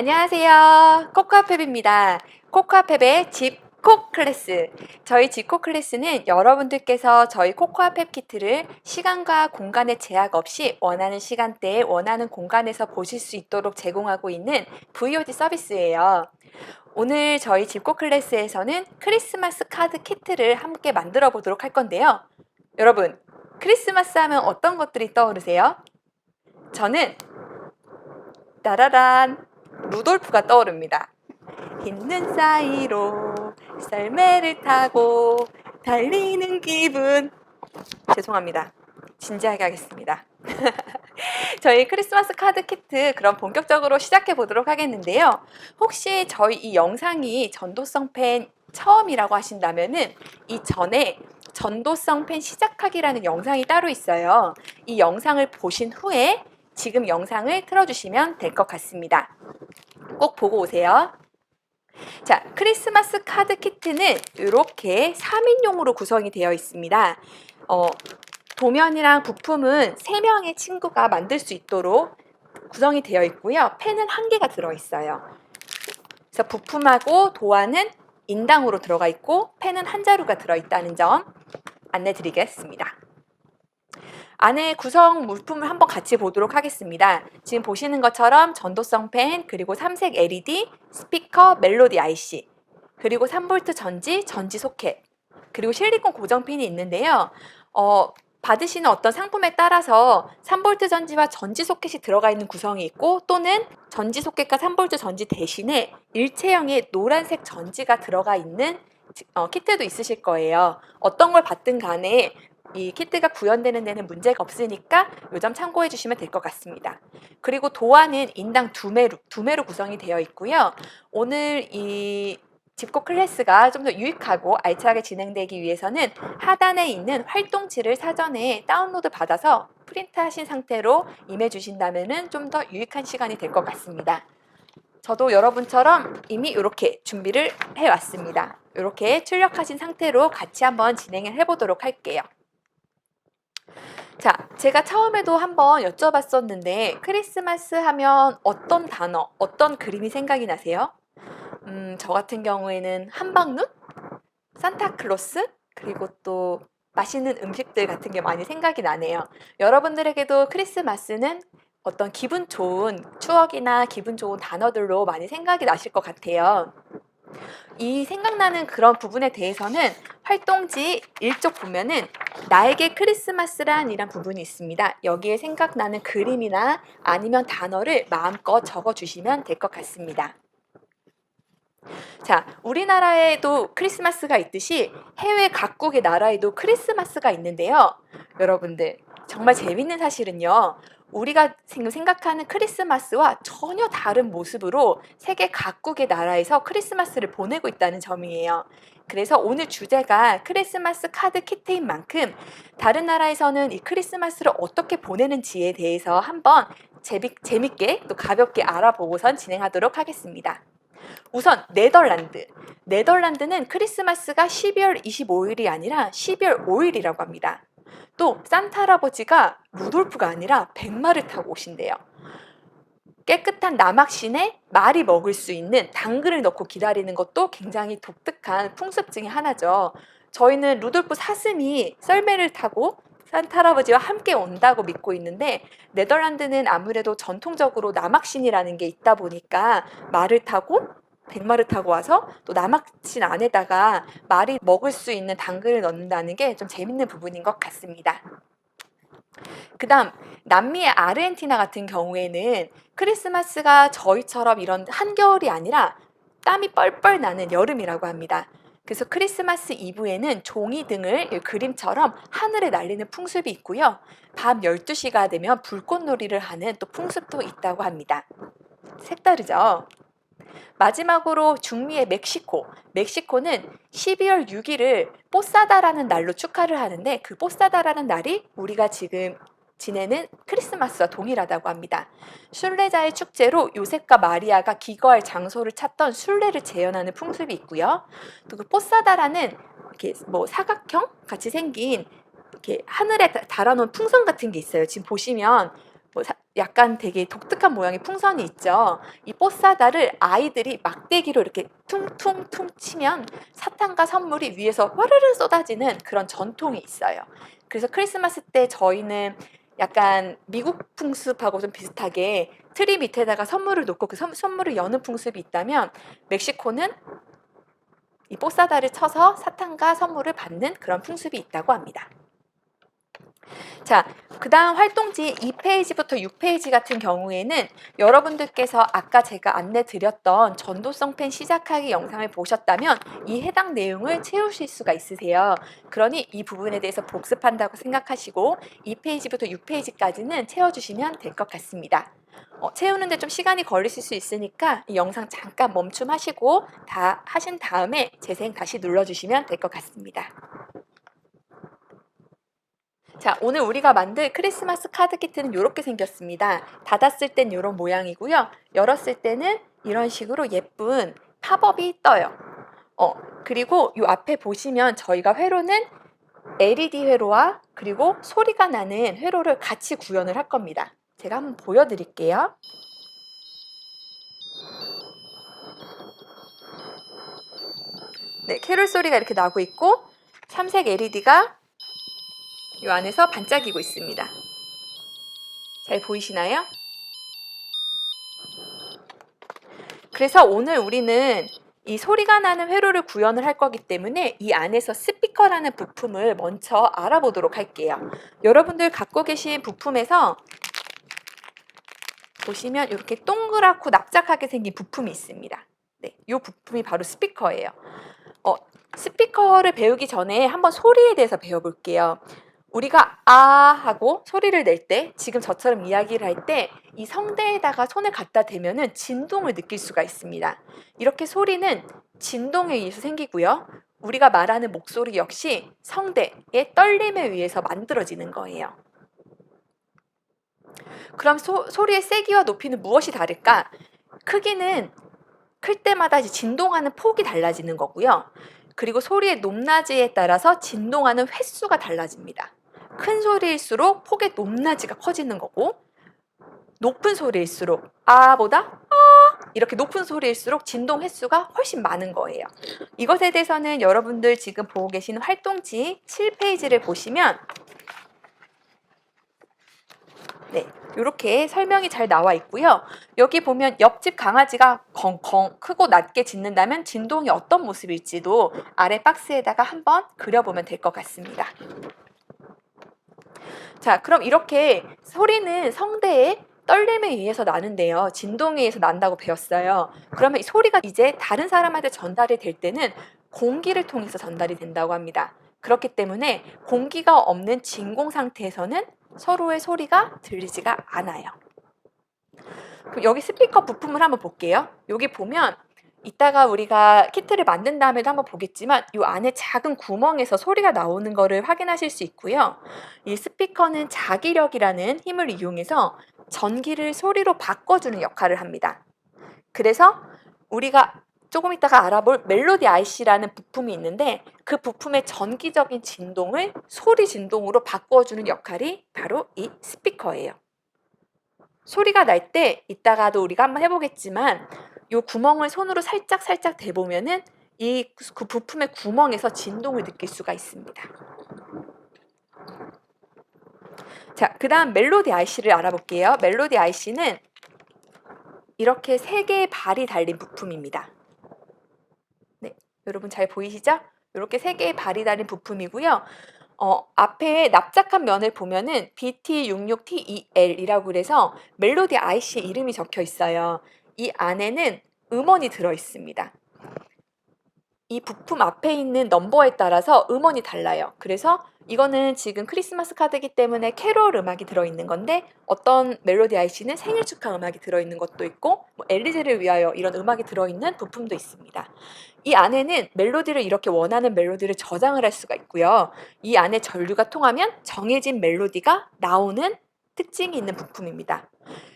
안녕하세요. 코코아펩입니다. 코코아펩의 집콕 클래스. 저희 집콕 클래스는 여러분들께서 저희 코코아펩 키트를 시간과 공간의 제약 없이 원하는 시간대에 원하는 공간에서 보실 수 있도록 제공하고 있는 VOD 서비스예요. 오늘 저희 집콕 클래스에서는 크리스마스 카드 키트를 함께 만들어 보도록 할 건데요. 여러분, 크리스마스 하면 어떤 것들이 떠오르세요? 저는 따라란 루돌프가 떠오릅니다. 흰 눈 사이로 썰매를 타고 달리는 기분. 죄송합니다. 진지하게 하겠습니다. 저희 크리스마스 카드 키트 그럼 본격적으로 시작해 보도록 하겠는데요. 혹시 저희 이 영상이 전도성 펜 처음이라고 하신다면은 이전에 전도성 펜 시작하기라는 영상이 따로 있어요. 이 영상을 보신 후에 지금 영상을 틀어주시면 될 것 같습니다. 꼭 보고 오세요. 자, 크리스마스 카드 키트는 이렇게 3인용으로 구성이 되어 있습니다. 도면이랑 부품은 3명의 친구가 만들 수 있도록 구성이 되어 있고요. 펜은 1개가 들어있어요. 그래서 부품하고 도안은 인당으로 들어가 있고 펜은 1자루가 들어있다는 점 안내 드리겠습니다. 안에 구성 물품을 한번 같이 보도록 하겠습니다. 지금 보시는 것처럼 전도성 펜, 그리고 3색 LED, 스피커, 멜로디 IC, 그리고 3V 전지 소켓, 그리고 실리콘 고정핀이 있는데요. 받으시는 어떤 상품에 따라서 3V 전지와 전지 소켓이 들어가 있는 구성이 있고 또는 전지 소켓과 3V 전지 대신에 일체형의 노란색 전지가 들어가 있는 키트도 있으실 거예요. 어떤 걸 받든 간에 이 키트가 구현되는 데는 문제가 없으니까 이 점 참고해 주시면 될 것 같습니다. 그리고 도안은 인당 2매로 구성이 되어 있고요. 오늘 이 집콕 클래스가 좀 더 유익하고 알차게 진행되기 위해서는 하단에 있는 활동지를 사전에 다운로드 받아서 프린트하신 상태로 임해 주신다면 좀 더 유익한 시간이 될 것 같습니다. 저도 여러분처럼 이미 이렇게 준비를 해왔습니다. 이렇게 출력하신 상태로 같이 한번 진행을 해보도록 할게요. 자, 제가 처음에도 한번 여쭤봤었는데 크리스마스 하면 어떤 단어, 어떤 그림이 생각이 나세요? 저 같은 경우에는 한방눈, 산타클로스, 그리고 또 맛있는 음식들 같은 게 많이 생각이 나네요. 여러분들에게도 크리스마스는 어떤 기분 좋은 추억이나 기분 좋은 단어들로 많이 생각이 나실 것 같아요. 이 생각나는 그런 부분에 대해서는 활동지 1쪽 보면은 나에게 크리스마스란 이란 부분이 있습니다. 여기에 생각나는 그림이나 아니면 단어를 마음껏 적어주시면 될 것 같습니다. 자, 우리나라에도 크리스마스가 있듯이 해외 각국의 나라에도 크리스마스가 있는데요. 여러분들, 정말 재밌는 사실은요. 우리가 생각하는 크리스마스와 전혀 다른 모습으로 세계 각국의 나라에서 크리스마스를 보내고 있다는 점이에요. 그래서 오늘 주제가 크리스마스 카드 키트인 만큼 다른 나라에서는 이 크리스마스를 어떻게 보내는지에 대해서 한번 재밌게 또 가볍게 알아보고선 진행하도록 하겠습니다. 우선 네덜란드는 크리스마스가 12월 25일이 아니라 12월 5일이라고 합니다. 또 산타 할아버지가 루돌프가 아니라 백마를 타고 오신대요. 깨끗한 나막신에 말이 먹을 수 있는 당근을 넣고 기다리는 것도 굉장히 독특한 풍습 중에 하나죠. 저희는 루돌프 사슴이 썰매를 타고 산타 할아버지와 함께 온다고 믿고 있는데 네덜란드는 아무래도 전통적으로 나막신이라는 게 있다 보니까 말을 타고 백마를 타고 와서 또 나막신 안에다가 말이 먹을 수 있는 당근을 넣는다는 게 좀 재밌는 부분인 것 같습니다. 그 다음 남미의 아르헨티나 같은 경우에는 크리스마스가 저희처럼 이런 한겨울이 아니라 땀이 뻘뻘 나는 여름이라고 합니다. 그래서 크리스마스 이브에는 종이 등을 그림처럼 하늘에 날리는 풍습이 있고요. 밤 12시가 되면 불꽃놀이를 하는 또 풍습도 있다고 합니다. 색다르죠? 마지막으로 중미의 멕시코는 12월 6일을 포사다라는 날로 축하를 하는데 그 포사다라는 날이 우리가 지금 지내는 크리스마스와 동일하다고 합니다. 순례자의 축제로 요셉과 마리아가 기거할 장소를 찾던 순례를 재현하는 풍습이 있고요. 또 그 포사다라는 이렇게 뭐 사각형 같이 생긴 이렇게 하늘에 달아놓은 풍선 같은 게 있어요. 지금 보시면 약간 되게 독특한 모양의 풍선이 있죠. 이 뽀사다를 아이들이 막대기로 이렇게 퉁퉁퉁 치면 사탕과 선물이 위에서 화르르 쏟아지는 그런 전통이 있어요. 그래서 크리스마스 때 저희는 약간 미국 풍습하고 좀 비슷하게 트리 밑에다가 선물을 놓고 그 선물을 여는 풍습이 있다면, 멕시코는 이 뽀사다를 쳐서 사탕과 선물을 받는 그런 풍습이 있다고 합니다. 자, 그 다음 활동지 2페이지부터 6페이지 같은 경우에는 여러분들께서 아까 제가 안내 드렸던 전도성 펜 시작하기 영상을 보셨다면 이 해당 내용을 채우실 수가 있으세요. 그러니 이 부분에 대해서 복습한다고 생각하시고 2페이지부터 6페이지까지는 채워주시면 될 것 같습니다. 채우는데 좀 시간이 걸리실 수 있으니까 이 영상 잠깐 멈춤하시고 다 하신 다음에 재생 다시 눌러주시면 될 것 같습니다. 자, 오늘 우리가 만들 크리스마스 카드 키트는 이렇게 생겼습니다. 닫았을 땐 이런 모양이고요. 열었을 때는 이런 식으로 예쁜 팝업이 떠요. 그리고 이 앞에 보시면 저희가 회로는 LED 회로와 그리고 소리가 나는 회로를 같이 구현을 할 겁니다. 제가 한번 보여드릴게요. 네, 캐롤 소리가 이렇게 나고 있고 삼색 LED가 이 안에서 반짝이고 있습니다. 잘 보이시나요? 그래서 오늘 우리는 이 소리가 나는 회로를 구현을 할 거기 때문에 이 안에서 스피커라는 부품을 먼저 알아보도록 할게요. 여러분들 갖고 계신 부품에서 보시면 이렇게 동그랗고 납작하게 생긴 부품이 있습니다. 네, 이 부품이 바로 스피커예요. 스피커를 배우기 전에 한번 소리에 대해서 배워볼게요. 우리가 아 하고 소리를 낼 때, 지금 저처럼 이야기를 할 때 이 성대에다가 손을 갖다 대면은 진동을 느낄 수가 있습니다. 이렇게 소리는 진동에 의해서 생기고요. 우리가 말하는 목소리 역시 성대의 떨림에 의해서 만들어지는 거예요. 그럼 소리의 세기와 높이는 무엇이 다를까? 크기는 클 때마다 진동하는 폭이 달라지는 거고요. 그리고 소리의 높낮이에 따라서 진동하는 횟수가 달라집니다. 큰 소리일수록 폭의 높낮이가 커지는 거고, 높은 소리일수록 아보다 아 이렇게 높은 소리일수록 진동 횟수가 훨씬 많은 거예요. 이것에 대해서는 여러분들 지금 보고 계시는 활동지 7페이지를 보시면 네, 이렇게 설명이 잘 나와 있고요. 여기 보면 옆집 강아지가 컹컹 크고 낮게 짖는다면 진동이 어떤 모습일지도 아래 박스에다가 한번 그려보면 될 것 같습니다. 자, 그럼 이렇게 소리는 성대의 떨림에 의해서 나는데요. 진동에 의해서 난다고 배웠어요. 그러면 이 소리가 이제 다른 사람한테 전달이 될 때는 공기를 통해서 전달이 된다고 합니다. 그렇기 때문에 공기가 없는 진공 상태에서는 서로의 소리가 들리지가 않아요. 그럼 여기 스피커 부품을 한번 볼게요. 여기 보면 이따가 우리가 키트를 만든 다음에도 한번 보겠지만 이 안에 작은 구멍에서 소리가 나오는 거를 확인하실 수 있고요. 이 스피커는 자기력이라는 힘을 이용해서 전기를 소리로 바꿔주는 역할을 합니다. 그래서 우리가 조금 이따가 알아볼 멜로디 IC라는 부품이 있는데 그 부품의 전기적인 진동을 소리 진동으로 바꿔주는 역할이 바로 이 스피커예요. 소리가 날 때 이따가도 우리가 한번 해보겠지만 이 구멍을 손으로 살짝 대보면은 이 그 부품의 구멍에서 진동을 느낄 수가 있습니다. 자, 그 다음 멜로디 IC를 알아볼게요. 멜로디 IC는 이렇게 3개의 발이 달린 부품입니다. 네, 여러분 잘 보이시죠? 이렇게 3개의 발이 달린 부품이고요. 앞에 납작한 면을 보면은 BT66TEL이라고 그래서 멜로디 IC의 이름이 적혀 있어요. 이 안에는 음원이 들어 있습니다. 이 부품 앞에 있는 넘버에 따라서 음원이 달라요. 그래서 이거는 지금 크리스마스 카드이기 때문에 캐롤 음악이 들어있는 건데 어떤 멜로디 IC는 생일 축하 음악이 들어있는 것도 있고 엘리제를 위하여 이런 음악이 들어있는 부품도 있습니다. 이 안에는 멜로디를 이렇게 원하는 멜로디를 저장을 할 수가 있고요. 이 안에 전류가 통하면 정해진 멜로디가 나오는 특징이 있는 부품입니다.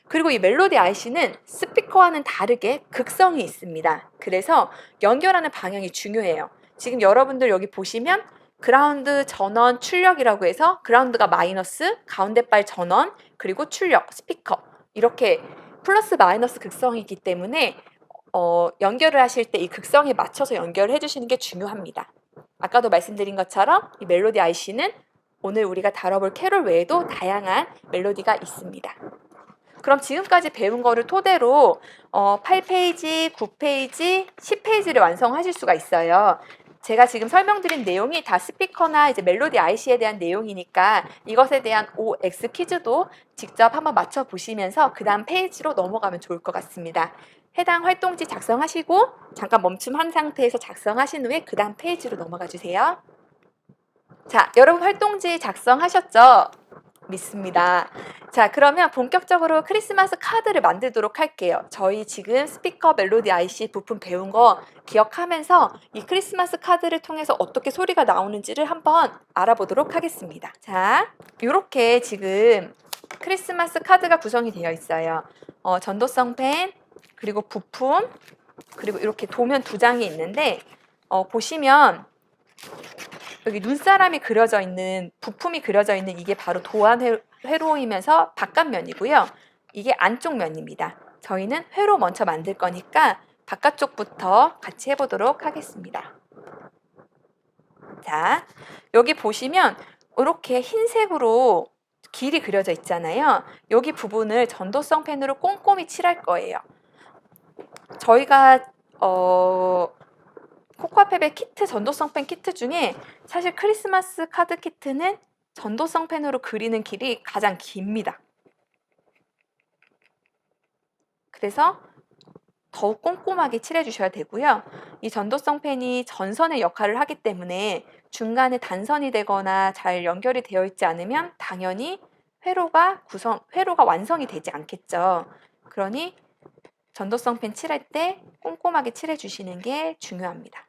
그리고 이 멜로디 IC는 스피커와는 다르게 극성이 있습니다. 그래서 연결하는 방향이 중요해요. 지금 여러분들 여기 보시면 그라운드 전원 출력이라고 해서 그라운드가 마이너스, 가운데 발 전원, 그리고 출력, 스피커 이렇게 플러스 마이너스 극성이 있기 때문에 연결을 하실 때 이 극성에 맞춰서 연결을 해주시는 게 중요합니다. 아까도 말씀드린 것처럼 이 멜로디 IC는 오늘 우리가 다뤄볼 캐롤 외에도 다양한 멜로디가 있습니다. 그럼 지금까지 배운 거를 토대로 8페이지, 9페이지, 10페이지를 완성하실 수가 있어요. 제가 지금 설명드린 내용이 다 스피커나 이제 멜로디 IC에 대한 내용이니까 이것에 대한 OX 퀴즈도 직접 한번 맞춰보시면서 그 다음 페이지로 넘어가면 좋을 것 같습니다. 해당 활동지 작성하시고 잠깐 멈춤한 상태에서 작성하신 후에 그 다음 페이지로 넘어가 주세요. 자, 여러분 활동지 작성하셨죠? 믿습니다. 자, 그러면 본격적으로 크리스마스 카드를 만들도록 할게요. 저희 지금 스피커 멜로디 IC 부품 배운 거 기억하면서 이 크리스마스 카드를 통해서 어떻게 소리가 나오는지를 한번 알아보도록 하겠습니다. 자, 이렇게 지금 크리스마스 카드가 구성이 되어 있어요. 전도성 펜, 그리고 부품, 그리고 이렇게 도면 2장이 있는데 보시면 여기 눈사람이 그려져 있는 부품이 그려져 있는 이게 바로 도안 회로이면서 바깥면이고요. 이게 안쪽 면입니다. 저희는 회로 먼저 만들 거니까 바깥쪽부터 같이 해보도록 하겠습니다. 자, 여기 보시면 이렇게 흰색으로 길이 그려져 있잖아요. 여기 부분을 전도성 펜으로 꼼꼼히 칠할 거예요. 저희가 코코아펩의 키트, 전도성 펜 키트 중에 사실 크리스마스 카드 키트는 전도성 펜으로 그리는 길이 가장 깁니다. 그래서 더욱 꼼꼼하게 칠해주셔야 되고요. 이 전도성 펜이 전선의 역할을 하기 때문에 중간에 단선이 되거나 잘 연결이 되어 있지 않으면 당연히 회로가 완성이 되지 않겠죠. 그러니 전도성 펜 칠할 때 꼼꼼하게 칠해주시는 게 중요합니다.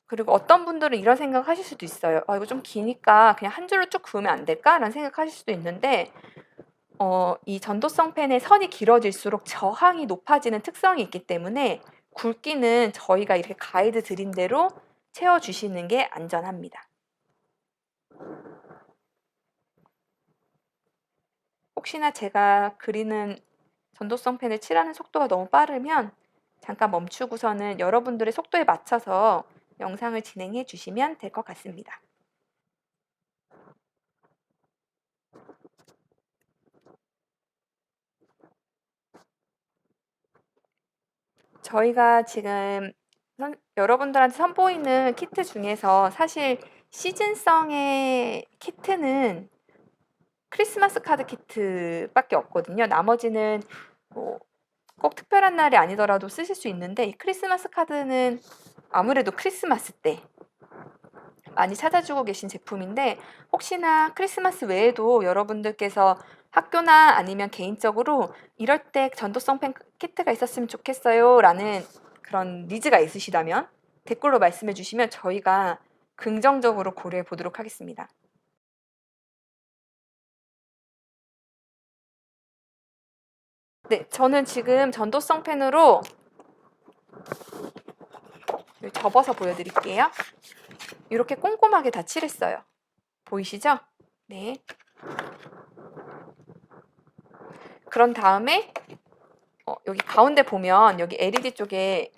그리고 어떤 분들은 이런 생각 하실 수도 있어요. 이거 좀 기니까 그냥 한 줄로 쭉 그으면 안 될까? 라는 생각하실 수도 있는데 이 전도성 펜의 선이 길어질수록 저항이 높아지는 특성이 있기 때문에 굵기는 저희가 이렇게 가이드 드린 대로 채워주시는 게 안전합니다. 혹시나 제가 그리는 전도성 펜을 칠하는 속도가 너무 빠르면 잠깐 멈추고서는 여러분들의 속도에 맞춰서 영상을 진행해 주시면 될 것 같습니다. 저희가 지금 여러분들한테 선보이는 키트 중에서 사실 시즌성의 키트는 크리스마스 카드 키트밖에 없거든요. 나머지는 꼭 특별한 날이 아니더라도 쓰실 수 있는데 이 크리스마스 카드는 아무래도 크리스마스 때 많이 찾아주고 계신 제품인데 혹시나 크리스마스 외에도 여러분들께서 학교나 아니면 개인적으로 이럴 때 전도성 펜 키트가 있었으면 좋겠어요 라는 그런 니즈가 있으시다면 댓글로 말씀해 주시면 저희가 긍정적으로 고려해 보도록 하겠습니다. 네, 저는 지금 전도성 펜으로 접어서 보여드릴게요. 이렇게 꼼꼼하게 다 칠했어요. 보이시죠? 네. 그런 다음에 여기 가운데 보면 여기 LED 쪽에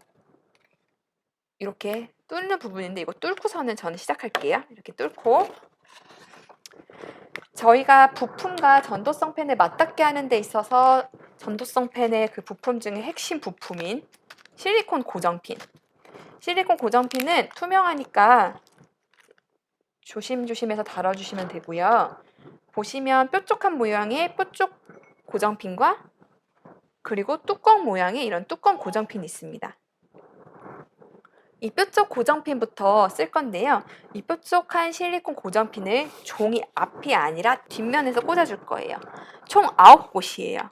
이렇게 뚫는 부분인데 이거 뚫고서는 저는 시작할게요. 이렇게 뚫고 저희가 부품과 전도성 펜을 맞닿게 하는 데 있어서 전도성 펜의 그 부품 중에 핵심 부품인 실리콘 고정핀. 실리콘 고정핀은 투명하니까 조심조심해서 달아주시면 되고요. 보시면 뾰족한 모양의 뾰족 고정핀과 그리고 뚜껑 모양의 이런 뚜껑 고정핀이 있습니다. 이 뾰족 고정핀부터 쓸 건데요. 이 뾰족한 실리콘 고정핀을 종이 앞이 아니라 뒷면에서 꽂아줄 거예요. 총 9곳이에요.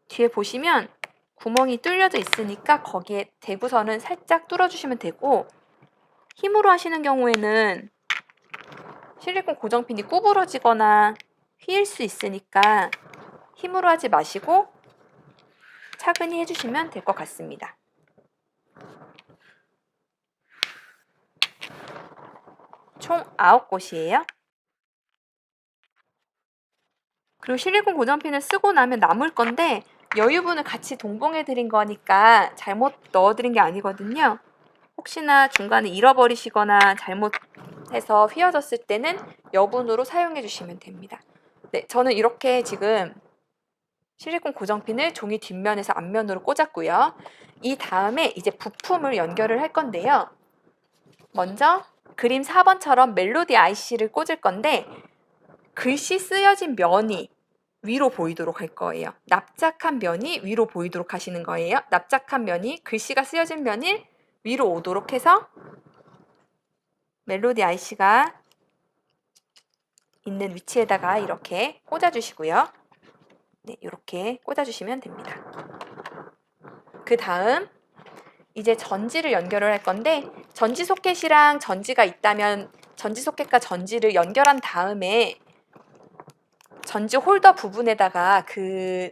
뒤에 보시면 구멍이 뚫려져 있으니까 거기에 대고서는 살짝 뚫어주시면 되고 힘으로 하시는 경우에는 실리콘 고정핀이 구부러지거나 휘일 수 있으니까 힘으로 하지 마시고 차근히 해주시면 될 것 같습니다. 총 9곳이에요. 그리고 실리콘 고정핀을 쓰고 나면 남을 건데 여유분을 같이 동봉해 드린 거니까 잘못 넣어 드린 게 아니거든요. 혹시나 중간에 잃어버리시거나 잘못해서 휘어졌을 때는 여분으로 사용해 주시면 됩니다. 네, 저는 이렇게 지금 실리콘 고정핀을 종이 뒷면에서 앞면으로 꽂았고요. 이 다음에 이제 부품을 연결을 할 건데요. 먼저 그림 4번처럼 멜로디 IC를 꽂을 건데 글씨 쓰여진 면이 위로 보이도록 할 거예요. 납작한 면이 위로 보이도록 하시는 거예요. 납작한 면이 글씨가 쓰여진 면이 위로 오도록 해서 멜로디 IC가 있는 위치에다가 이렇게 꽂아주시고요. 네, 이렇게 꽂아주시면 됩니다. 그 다음 이제 전지를 연결을 할 건데 전지 소켓이랑 전지가 있다면 전지 소켓과 전지를 연결한 다음에 전지 홀더 부분에다가 그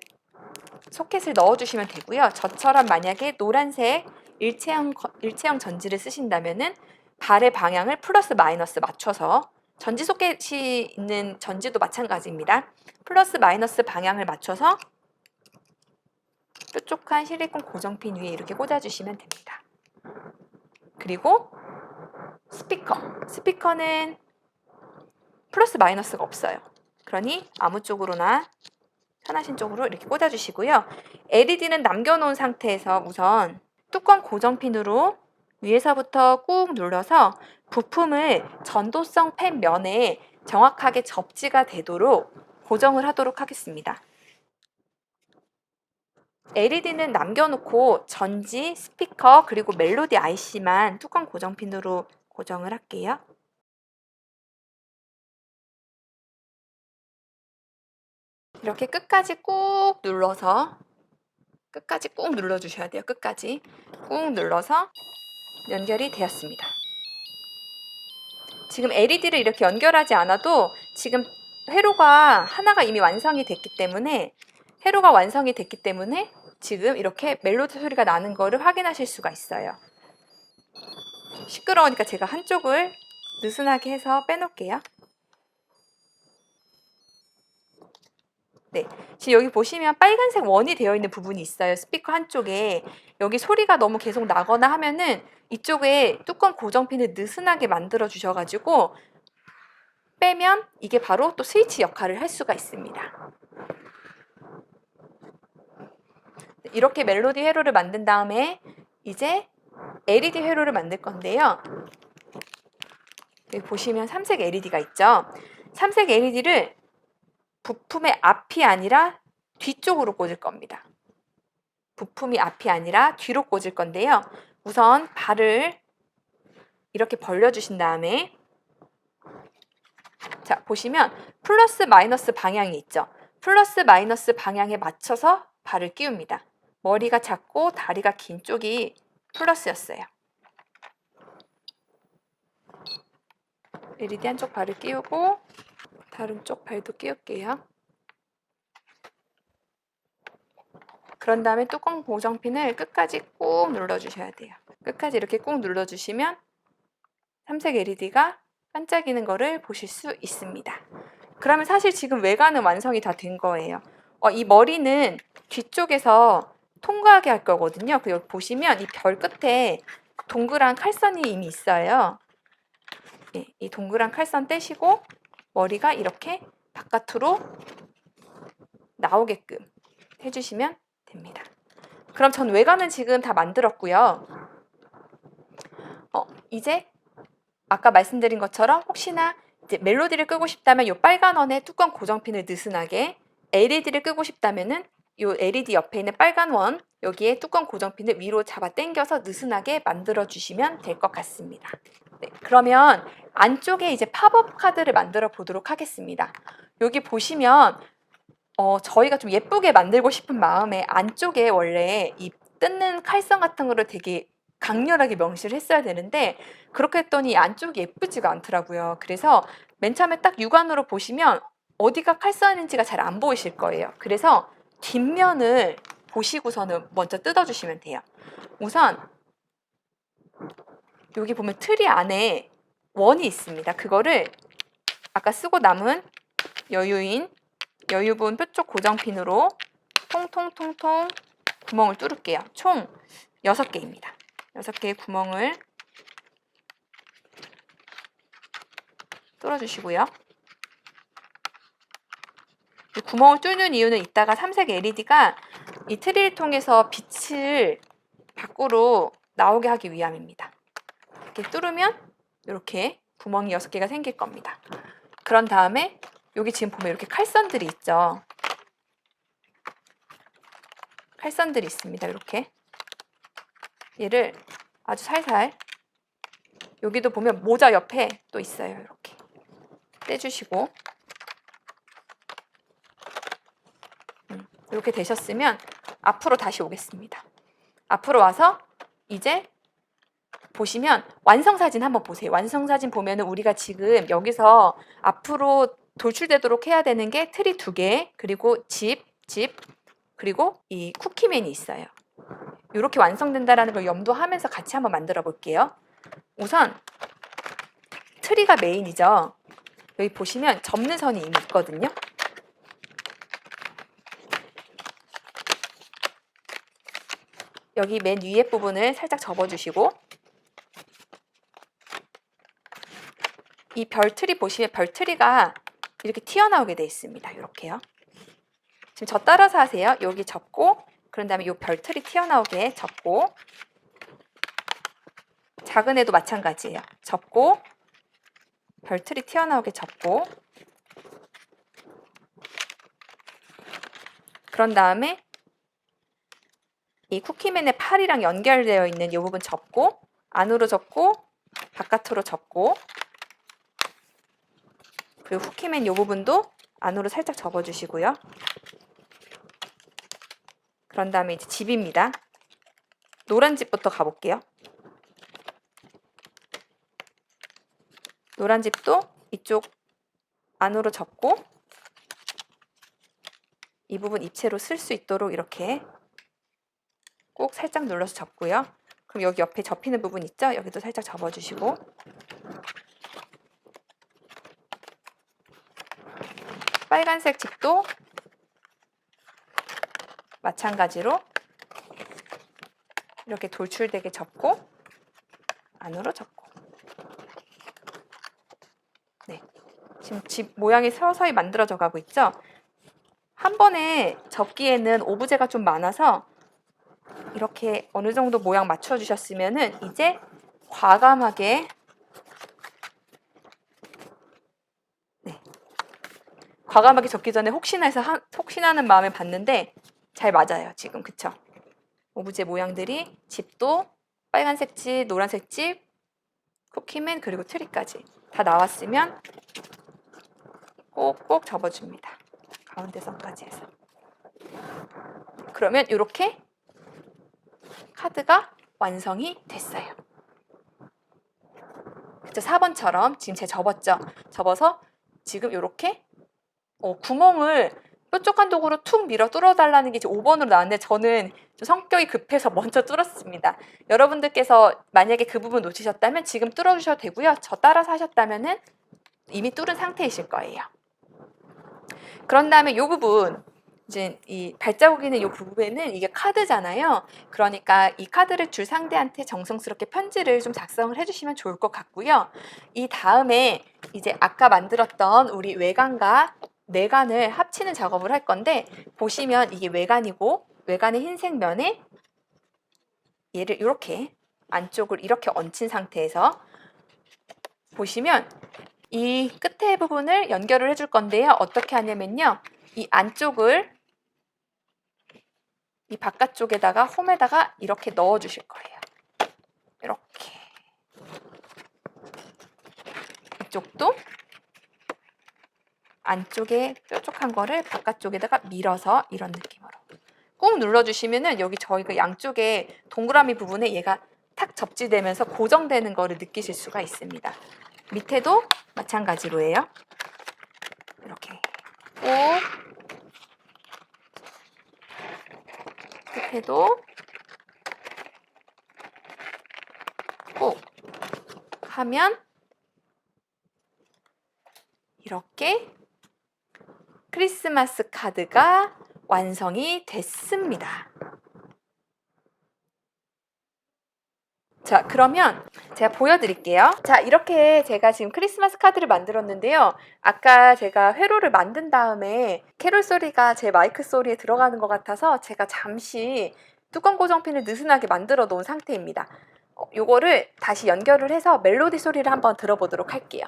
소켓을 넣어주시면 되고요. 저처럼 만약에 노란색 일체형 전지를 쓰신다면은 발의 방향을 플러스 마이너스 맞춰서 전지 소켓이 있는 전지도 마찬가지입니다. 플러스 마이너스 방향을 맞춰서 뾰족한 실리콘 고정핀 위에 이렇게 꽂아주시면 됩니다. 그리고 스피커는 플러스 마이너스가 없어요. 그러니 아무 쪽으로나 편하신 쪽으로 이렇게 꽂아주시고요. LED는 남겨놓은 상태에서 우선 뚜껑 고정핀으로 위에서부터 꾹 눌러서 부품을 전도성 펜 면에 정확하게 접지가 되도록 고정을 하도록 하겠습니다. LED는 남겨놓고 전지, 스피커, 그리고 멜로디 IC만 뚜껑 고정핀으로 고정을 할게요. 이렇게 끝까지 꾹 눌러서 끝까지 꾹 눌러주셔야 돼요. 끝까지 꾹 눌러서 연결이 되었습니다. 지금 LED를 이렇게 연결하지 않아도 지금 회로가 하나가 이미 완성이 됐기 때문에 지금 이렇게 멜로디 소리가 나는 거를 확인하실 수가 있어요. 시끄러우니까 제가 한쪽을 느슨하게 해서 빼놓을게요. 네, 지금 여기 보시면 빨간색 원이 되어 있는 부분이 있어요. 스피커 한쪽에. 여기 소리가 너무 계속 나거나 하면은 이쪽에 뚜껑 고정핀을 느슨하게 만들어 주셔가지고 빼면 이게 바로 또 스위치 역할을 할 수가 있습니다. 이렇게 멜로디 회로를 만든 다음에 이제 LED 회로를 만들 건데요. 여기 보시면 삼색 LED가 있죠. 삼색 LED를 부품의 앞이 아니라 뒤쪽으로 꽂을 겁니다. 부품이 앞이 아니라 뒤로 꽂을 건데요. 우선 발을 이렇게 벌려주신 다음에 자 보시면 플러스 마이너스 방향이 있죠. 플러스 마이너스 방향에 맞춰서 발을 끼웁니다. 머리가 작고 다리가 긴 쪽이 플러스였어요. LED 한쪽 발을 끼우고 다른 쪽 발도 끼울게요. 그런 다음에 뚜껑 고정핀을 끝까지 꾹 눌러주셔야 돼요. 끝까지 이렇게 꾹 눌러주시면 삼색 LED가 반짝이는 거를 보실 수 있습니다. 그러면 사실 지금 외관은 완성이 다 된 거예요. 이 머리는 뒤쪽에서 통과하게 할 거거든요. 여기 보시면 이 별 끝에 동그란 칼선이 이미 있어요. 네, 이 동그란 칼선 떼시고 머리가 이렇게 바깥으로 나오게끔 해주시면 됩니다. 그럼 전 외관은 지금 다 만들었고요. 이제 아까 말씀드린 것처럼 혹시나 이제 멜로디를 끄고 싶다면 이 빨간 원에 뚜껑 고정핀을 느슨하게, LED를 끄고 싶다면은 이 LED 옆에 있는 빨간 원 여기에 뚜껑 고정핀을 위로 잡아 당겨서 느슨하게 만들어 주시면 될 것 같습니다. 네, 그러면 안쪽에 이제 팝업 카드를 만들어 보도록 하겠습니다. 여기 보시면 저희가 좀 예쁘게 만들고 싶은 마음에 안쪽에 원래 이 뜯는 칼선 같은 거를 되게 강렬하게 명시를 했어야 되는데 그렇게 했더니 안쪽이 예쁘지가 않더라고요. 그래서 맨 처음에 딱 육안으로 보시면 어디가 칼선인지가 잘 안 보이실 거예요. 그래서 뒷면을 보시고서는 먼저 뜯어주시면 돼요. 우선 여기 보면 트리 안에 원이 있습니다. 그거를 아까 쓰고 남은 여유분 뾰족 고정핀으로 통통통통 구멍을 뚫을게요. 총 6개입니다. 6개의 구멍을 뚫어주시고요. 이 구멍을 뚫는 이유는 이따가 삼색 LED가 이 트리를 통해서 빛을 밖으로 나오게 하기 위함입니다. 이렇게 뚫으면 이렇게 구멍이 6개가 생길 겁니다. 그런 다음에 여기 지금 보면 이렇게 칼선들이 있죠. 칼선들이 있습니다. 이렇게 얘를 아주 살살, 여기도 보면 모자 옆에 또 있어요. 이렇게 떼주시고, 이렇게 되셨으면 앞으로 다시 오겠습니다. 앞으로 와서 이제 보시면 완성사진 한번 보세요. 완성사진 보면은 우리가 지금 여기서 앞으로 돌출되도록 해야 되는 게 트리 2개, 그리고 집, 그리고 이 쿠키맨이 있어요. 이렇게 완성된다라는 걸 염두하면서 같이 한번 만들어 볼게요. 우선 트리가 메인이죠. 여기 보시면 접는 선이 이미 있거든요. 여기 맨 위에 부분을 살짝 접어주시고, 이 별트리 보시면 별트리가 이렇게 튀어나오게 되어 있습니다. 이렇게요. 지금 저 따라서 하세요. 여기 접고, 그런 다음에 이 별트리 튀어나오게 접고, 작은 애도 마찬가지예요. 접고, 별트리 튀어나오게 접고, 그런 다음에 이 쿠키맨의 팔이랑 연결되어 있는 이 부분 접고, 안으로 접고, 바깥으로 접고, 그리고 쿠키맨 이 부분도 안으로 살짝 접어주시고요. 그런 다음에 이제 집입니다. 노란 집부터 가볼게요. 노란 집도 이쪽 안으로 접고, 이 부분 입체로 쓸 수 있도록 이렇게 꼭 살짝 눌러서 접고요. 그럼 여기 옆에 접히는 부분 있죠? 여기도 살짝 접어주시고, 빨간색 집도 마찬가지로 이렇게 돌출되게 접고, 안으로 접고. 네, 지금 집 모양이 서서히 만들어져 가고 있죠? 한 번에 접기에는 오브제가 좀 많아서 이렇게 어느 정도 모양 맞춰 주셨으면은 이제 과감하게, 과감하게 접기 전에 혹시나 해서 혹시나 하는 마음에 봤는데 잘 맞아요. 지금 그쵸? 오브제 모양들이 집도 빨간색 집, 노란색 집, 쿠키맨, 그리고 트리까지 다 나왔으면 꼭꼭 접어줍니다. 가운데 선까지 해서. 그러면 이렇게 카드가 완성이 됐어요. 그쵸? 4번처럼 지금 제가 접었죠? 접어서 지금 이렇게 구멍을 뾰족한 도구로 툭 밀어 뚫어달라는 게 이제 5번으로 나왔는데 저는 좀 성격이 급해서 먼저 뚫었습니다. 여러분들께서 만약에 그 부분 놓치셨다면 지금 뚫어주셔도 되고요. 저 따라서 하셨다면은 이미 뚫은 상태이실 거예요. 그런 다음에 이 부분, 이제 이 발자국 있는 이 부분에는 이게 카드잖아요. 그러니까 이 카드를 줄 상대한테 정성스럽게 편지를 좀 작성을 해주시면 좋을 것 같고요. 이 다음에 이제 아까 만들었던 우리 외관과 내관을 합치는 작업을 할 건데, 보시면 이게 외관이고 외관의 흰색 면에 얘를 이렇게 안쪽을 이렇게 얹힌 상태에서 보시면 이 끝에 부분을 연결을 해줄 건데요. 어떻게 하냐면요. 이 안쪽을 이 바깥쪽에다가 홈에다가 이렇게 넣어 주실 거예요. 이렇게. 이쪽도 안쪽에 뾰족한 거를 바깥쪽에다가 밀어서 이런 느낌으로 꾹 눌러주시면은 여기 저희가 양쪽에 동그라미 부분에 얘가 탁 접지되면서 고정되는 거를 느끼실 수가 있습니다. 밑에도 마찬가지로 해요. 이렇게 꼭 끝에도 꼭 하면 이렇게 크리스마스 카드가 완성이 됐습니다. 자, 그러면 제가 보여드릴게요. 자, 이렇게 제가 지금 크리스마스 카드를 만들었는데요. 아까 제가 회로를 만든 다음에 캐롤 소리가 제 마이크 소리에 들어가는 것 같아서 제가 잠시 뚜껑 고정핀을 느슨하게 만들어 놓은 상태입니다. 요거를 다시 연결을 해서 멜로디 소리를 한번 들어보도록 할게요.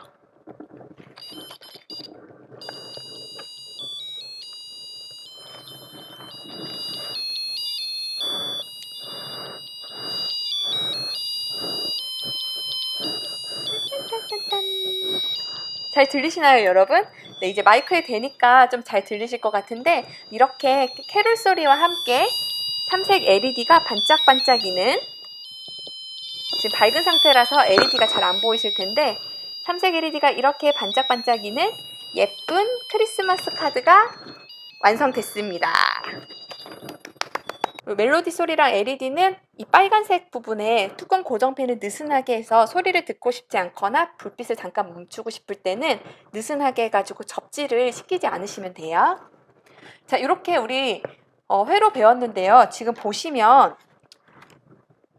잘 들리시나요, 여러분? 네, 이제 마이크에 대니까 좀 잘 들리실 것 같은데 이렇게 캐롤 소리와 함께 삼색 LED가 반짝반짝이는, 지금 밝은 상태라서 LED가 잘 안 보이실 텐데 삼색 LED가 이렇게 반짝반짝이는 예쁜 크리스마스 카드가 완성됐습니다. 멜로디 소리랑 LED는 이 빨간색 부분에 뚜껑 고정핀을 느슨하게 해서 소리를 듣고 싶지 않거나 불빛을 잠깐 멈추고 싶을 때는 느슨하게 해가지고 접지를 시키지 않으시면 돼요. 자, 이렇게 우리 회로 배웠는데요. 지금 보시면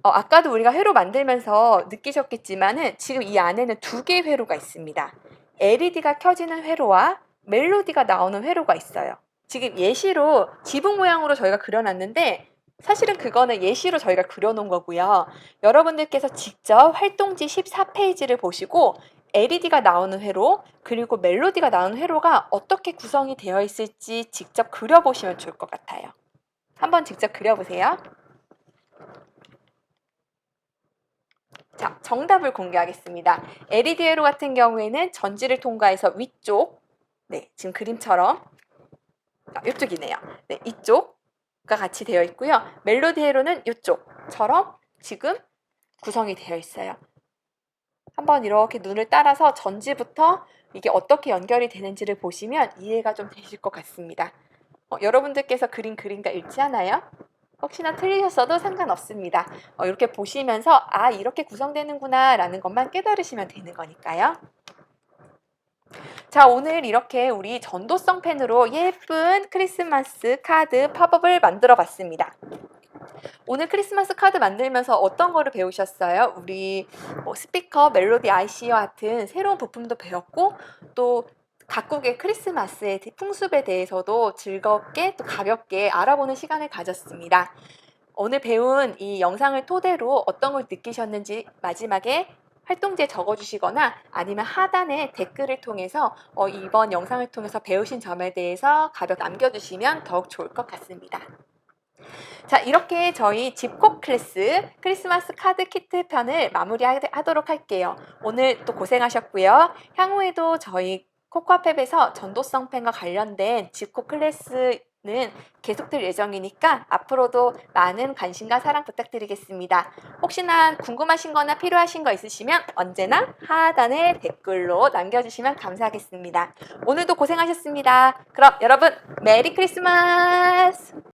아까도 우리가 회로 만들면서 느끼셨겠지만은 지금 이 안에는 두 개의 회로가 있습니다. LED가 켜지는 회로와 멜로디가 나오는 회로가 있어요. 지금 예시로 지붕 모양으로 저희가 그려놨는데 사실은 그거는 예시로 저희가 그려놓은 거고요. 여러분들께서 직접 활동지 14페이지를 보시고 LED가 나오는 회로 그리고 멜로디가 나오는 회로가 어떻게 구성이 되어 있을지 직접 그려보시면 좋을 것 같아요. 한번 직접 그려보세요. 자, 정답을 공개하겠습니다. LED 회로 같은 경우에는 전지를 통과해서 위쪽, 네, 지금 그림처럼 이쪽이네요. 네, 이쪽과 같이 되어 있고요. 멜로디 회로는 이쪽처럼 지금 구성이 되어 있어요. 한번 이렇게 눈을 따라서 전지부터 이게 어떻게 연결이 되는지를 보시면 이해가 좀 되실 것 같습니다. 여러분들께서 그림과 일치하나요? 혹시나 틀리셨어도 상관없습니다. 이렇게 보시면서 이렇게 구성되는구나 라는 것만 깨달으시면 되는 거니까요. 자, 오늘 이렇게 우리 전도성 펜으로 예쁜 크리스마스 카드 팝업을 만들어 봤습니다. 오늘 크리스마스 카드 만들면서 어떤 거를 배우셨어요? 우리 스피커, 멜로디 IC와 같은 새로운 부품도 배웠고 또 각국의 크리스마스의 풍습에 대해서도 즐겁게 또 가볍게 알아보는 시간을 가졌습니다. 오늘 배운 이 영상을 토대로 어떤 걸 느끼셨는지 마지막에 활동지에 적어주시거나 아니면 하단에 댓글을 통해서 이번 영상을 통해서 배우신 점에 대해서 가볍게 남겨주시면 더욱 좋을 것 같습니다. 자, 이렇게 저희 집콕 클래스 크리스마스 카드 키트 편을 마무리하도록 할게요. 오늘 또 고생하셨고요. 향후에도 저희 코코아팹에서 전도성 펜과 관련된 집콕 클래스는 계속될 예정이니까 앞으로도 많은 관심과 사랑 부탁드리겠습니다. 혹시나 궁금하신 거나 필요하신 거 있으시면 언제나 하단에 댓글로 남겨주시면 감사하겠습니다. 오늘도 고생하셨습니다. 그럼 여러분 메리 크리스마스!